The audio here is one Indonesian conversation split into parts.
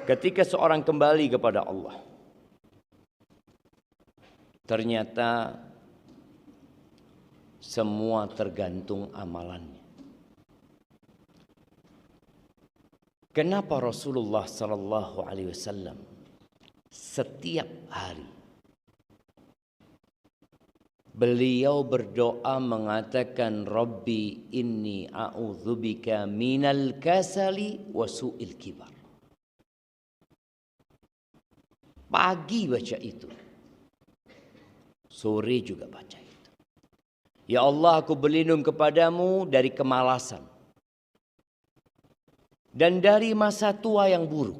ketika seorang kembali kepada Allah, ternyata semua tergantung amalannya. Kenapa Rasulullah sallallahu alaihi wasallam setiap hari beliau berdoa mengatakan, Rabbi inni a'udzubika minal kasali wa su'il kibar. Pagi baca itu, sore juga baca itu. Ya Allah, aku berlindung kepadamu dari kemalasan dan dari masa tua yang buruk.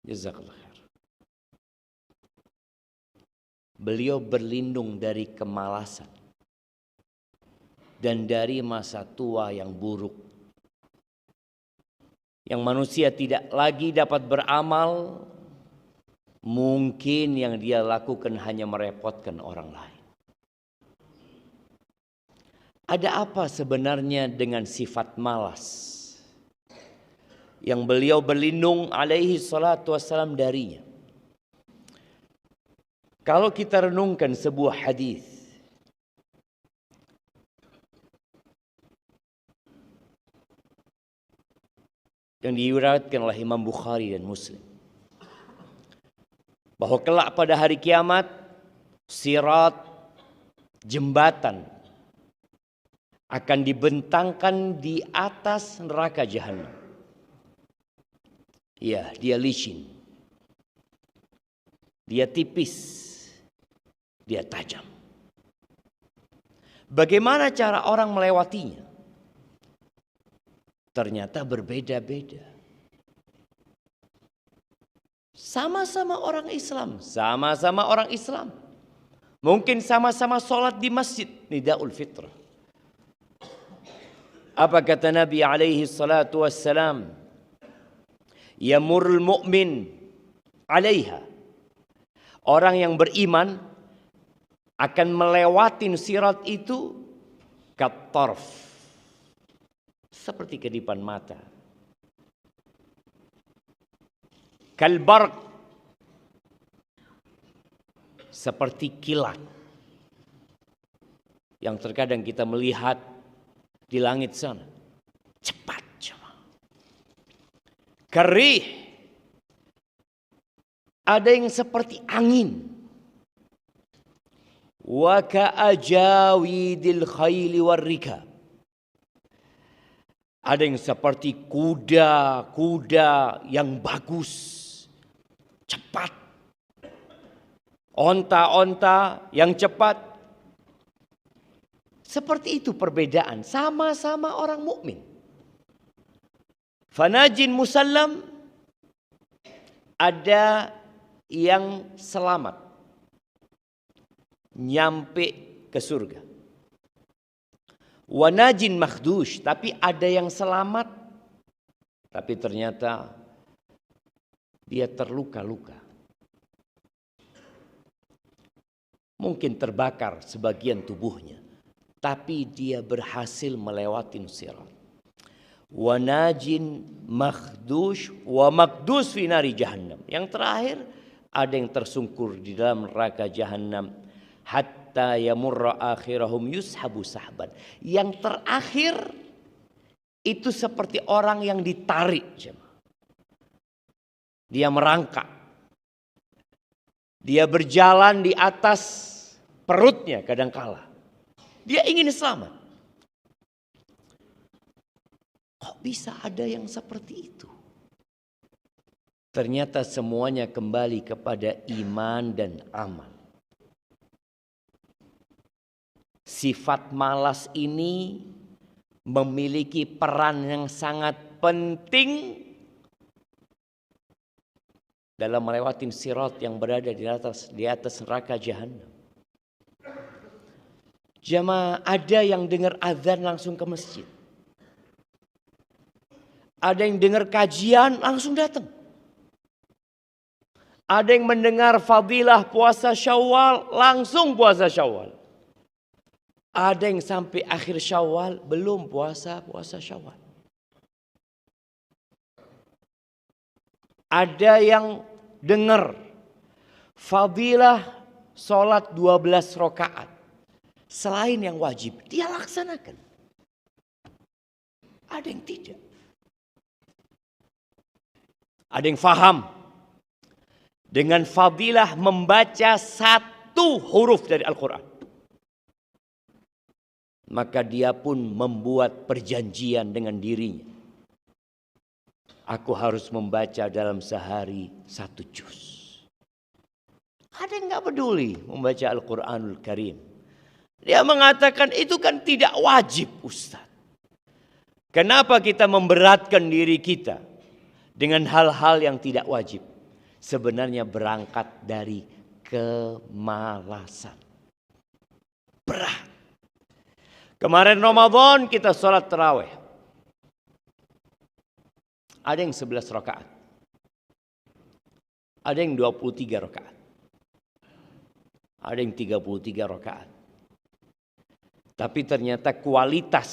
Jazakallah khair. Beliau berlindung dari kemalasan dan dari masa tua yang buruk, yang manusia tidak lagi dapat beramal. Mungkin yang dia lakukan hanya merepotkan orang lain. Ada apa sebenarnya dengan sifat malas yang beliau berlindung alaihi salatu wassalam darinya? Kalau kita renungkan sebuah hadis yang diriwayatkan oleh Imam Bukhari dan Muslim, bahwa kelak pada hari kiamat, sirat, jembatan, akan dibentangkan di atas neraka jahanam. Ya, dia licin, dia tipis, dia tajam. Bagaimana cara orang melewatinya? Ternyata berbeda-beda. Sama-sama orang Islam. Mungkin sama-sama sholat di masjid Nidaul Fitrah. Apa kata Nabi alaihi salatu wassalam? Yamurul mu'min alaiha. Orang yang beriman akan melewatin sirat itu katarf, seperti kedipan mata. Kalbarq, seperti kilat yang terkadang kita melihat di langit sana. Cepat cuma. Karih, ada yang seperti angin. Wa ka'ajawidil khayli warrikab. Ada yang seperti kuda-kuda yang bagus, cepat. Onta-onta yang cepat. Seperti itu perbedaan. Sama-sama orang mukmin. Fanajin musallam, ada yang selamat, nyampe ke surga. Wanajin makhdush, tapi ada yang selamat, tapi ternyata dia terluka-luka. Mungkin terbakar sebagian tubuhnya, tapi dia berhasil melewati sirat. Wanajin makhdush wa makdus fi nari jahannam. Yang terakhir, ada yang tersungkur di dalam neraka jahannam. Hatta yamurra akhirahum yushabu sahban. Yang terakhir itu seperti orang yang ditarik. Dia merangkak. Dia berjalan di atas perutnya kadangkala. Dia ingin selamat. Kok bisa ada yang seperti itu? Ternyata semuanya kembali kepada iman dan amal. Sifat malas ini memiliki peran yang sangat penting dalam melewati sirat yang berada di atas neraka jahanam. Jamaah, ada yang dengar azan langsung ke masjid. Ada yang dengar kajian langsung datang. Ada yang mendengar fadilah puasa Syawal langsung puasa Syawal. Ada yang sampai akhir Syawal belum puasa Syawal. Ada yang dengar fadilah sholat 12 rakaat selain yang wajib, dia laksanakan. Ada yang tidak. Ada yang faham dengan fadilah membaca satu huruf dari Al-Quran. Maka dia pun membuat perjanjian dengan dirinya. Aku harus membaca dalam sehari 1 juz. Ada yang gak peduli membaca Al-Quranul Karim. Dia mengatakan itu kan tidak wajib, Ustaz. Kenapa kita memberatkan diri kita dengan hal-hal yang tidak wajib? Sebenarnya berangkat dari kemalasan. Berat. Kemarin Ramadan kita sholat tarawih. Ada yang 11 rakaat. Ada yang 23 rakaat. Ada yang 33 rakaat. Tapi ternyata kualitas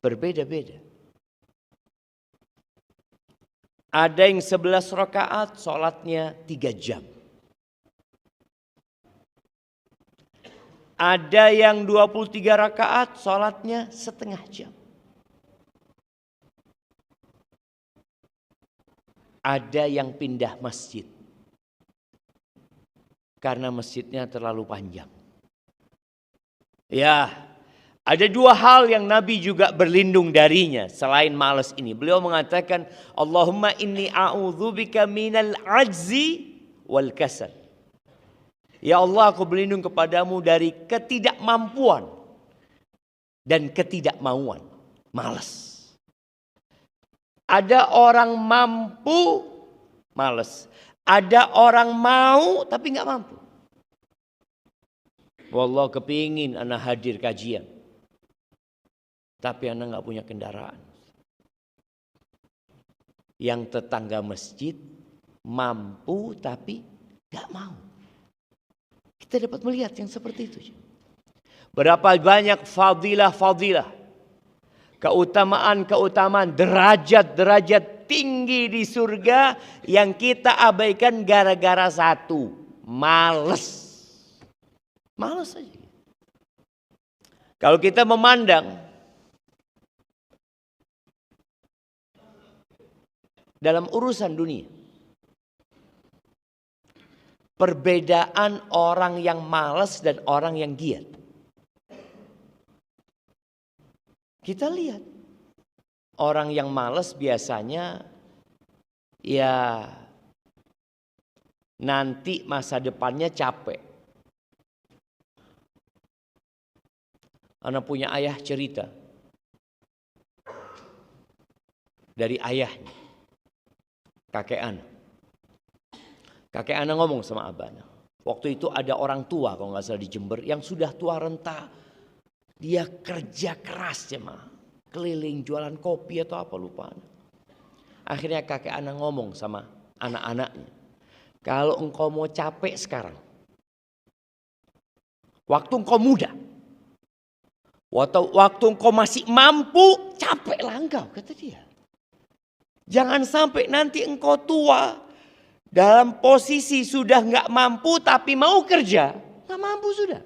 berbeda-beda. Ada yang 11 rakaat sholatnya 3 jam. Ada yang 23 rakaat sholatnya setengah jam. Ada yang pindah masjid karena masjidnya terlalu panjang. Ya, ada 2 hal yang Nabi juga berlindung darinya selain malas ini. Beliau mengatakan, Allahumma inni a'udzubika minal ajzi wal kasal. Ya Allah, aku berlindung kepadamu dari ketidakmampuan dan ketidakmauan. Malas. Ada orang mampu, malas. Ada orang mau tapi nggak mampu. Wallah kepingin anak hadir kajian. Tapi anak nggak punya kendaraan. Yang tetangga masjid mampu tapi nggak mau. Kita dapat melihat yang seperti itu. Berapa banyak fadilah-fadilah, keutamaan-keutamaan, derajat-derajat tinggi di surga yang kita abaikan gara-gara satu, males. Males saja. Kalau kita memandang dalam urusan dunia, perbedaan orang yang malas dan orang yang giat. Kita lihat orang yang malas biasanya ya nanti masa depannya capek. Anak punya ayah cerita dari ayahnya, kakek anak. Kakek anak ngomong sama abahnya. Waktu itu ada orang tua kalau nggak salah di Jember yang sudah tua renta. Dia kerja keras jemaah. Keliling jualan kopi atau apa lupa. Akhirnya kakek anak ngomong sama anak-anaknya. Kalau engkau mau capek sekarang. Waktu engkau muda. Waktu engkau masih mampu, capeklah engkau, kata dia. Jangan sampai nanti engkau tua. Dalam posisi sudah nggak mampu tapi mau kerja. Nggak mampu sudah.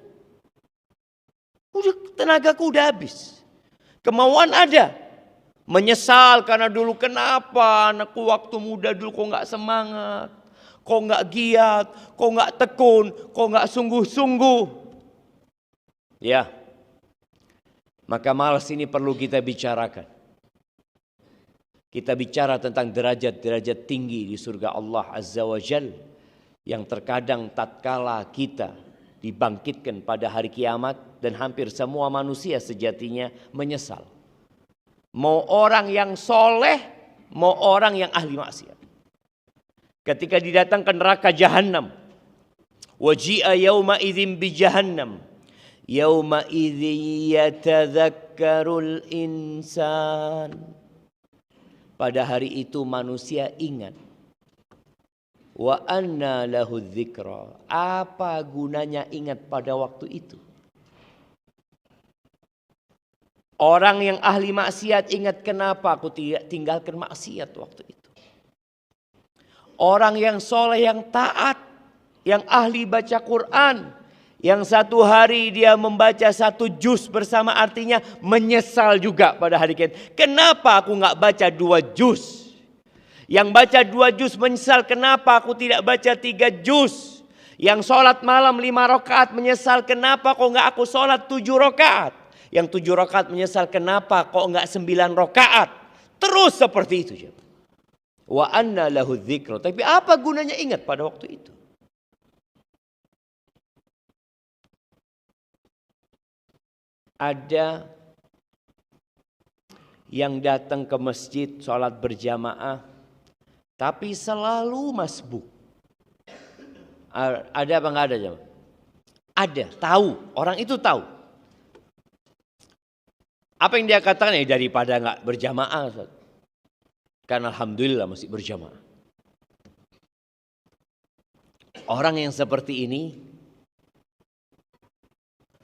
Udah tenagaku udah habis. Kemauan ada. Menyesal karena dulu kenapa anakku waktu muda dulu kok nggak semangat. Kok nggak giat. Kok nggak tekun. Kok nggak sungguh-sungguh. Ya. Maka malas ini perlu kita bicarakan. Kita bicara tentang derajat-derajat tinggi di surga Allah Azza wa Jal. Yang terkadang tatkala kita dibangkitkan pada hari kiamat. Dan hampir semua manusia sejatinya menyesal. Mau orang yang soleh, mau orang yang ahli maksiat. Ketika didatangkan neraka Jahannam. Waji'a yawma idzin bi Jahannam. Yawma idzin yatadzakkarul insan. Pada hari itu manusia ingat. Wa anna lahu dzikra. Apa gunanya ingat pada waktu itu? Orang yang ahli maksiat ingat, kenapa aku tidak tinggalkan maksiat waktu itu. Orang yang soleh, yang taat, yang ahli baca Quran, yang satu hari dia membaca 1 juz bersama, artinya menyesal juga pada hari kiamat. Kenapa aku nggak baca 2 juz? Yang baca 2 juz menyesal, kenapa aku tidak baca 3 juz? Yang sholat malam 5 rakaat menyesal, kenapa kok nggak aku sholat 7 rakaat? Yang 7 rakaat menyesal, kenapa kok nggak 9 rakaat? Terus seperti itu. Wa anna lahu dzikra. Tapi apa gunanya ingat pada waktu itu? Ada yang datang ke masjid sholat berjamaah, tapi selalu masbuk. Ada apa enggak ada jemaah? Ada, tahu. Orang itu tahu. Apa yang dia katakan? Daripada enggak berjamaah, Ustaz. Karena alhamdulillah masih berjamaah. Orang yang seperti ini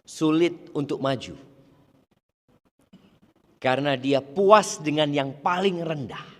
sulit untuk maju. Karena dia puas dengan yang paling rendah.